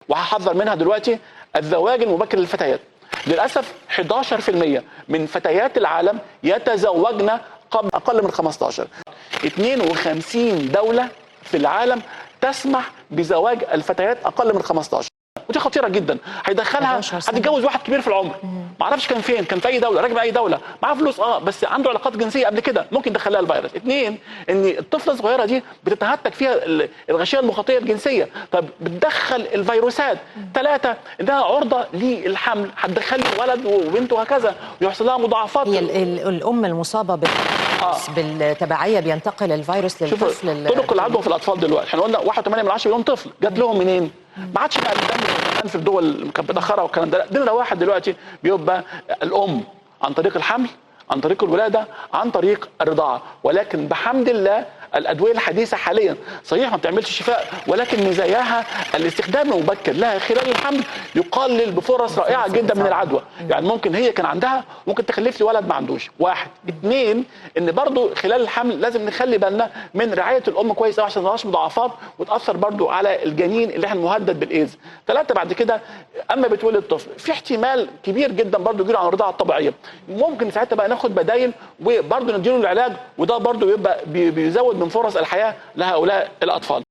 وهحذر منها دلوقتي: الزواج المبكر للفتيات. للاسف 11% من فتيات العالم يتزوجن قبل اقل من 15. 52 دوله في العالم تسمح بزواج الفتيات اقل من 15، ودي خطيره جدا. هيدخلها هتتجوز واحد كبير في العمر، ما اعرفش كان فين، كان في اي دوله، راجل اي دوله، معاه فلوس بس عنده علاقات جنسيه قبل كده، ممكن يدخلها الفيروس. اثنين، ان الطفله الصغيره دي بتتهتك فيها الغشيه المخاطيه الجنسيه، طب بتدخل الفيروسات. ثلاثه، انها عرضه للحمل، هتدخل ولد وبنت وهكذا، ويحصل لها مضاعفات. هي الام المصابه بالتبعيه بينتقل الفيروس للطفل. طرق العدوى في الاطفال دلوقتي احنا قلنا 1.8 مليون طفل، جات لهم منين؟ ما عادش بقى الدم في الدول اللي كانت متاخره والكلام ده، نمره واحد دلوقتي بيبقى الام عن طريق الحمل، عن طريق الولاده، عن طريق الرضاعه. ولكن بحمد الله الادويه الحديثه حاليا صحيح ما بتعملش شفاء، ولكن مزاياها الاستخدام المبكر لها خلال الحمل يقلل بفرص رائعه جدا من العدوى. يعني ممكن هي كان عندها ممكن تخلف لي ولد ما عندوش. واحد. اثنين، ان برضو خلال الحمل لازم نخلي بالنا من رعايه الام كويس عشان ما تظهرش مضاعفات وتاثر برضو على الجنين اللي احنا مهدد بالايدز. ثلاثه، بعد كده اما بتولد طفل في احتمال كبير جدا برضو يجي عن الرضاعه الطبيعيه، ممكن ساعتها بقى ناخد بدايل وبرضو نديله العلاج، وده برضو بيبقى بيزود من فرص الحياه لهؤلاء الاطفال.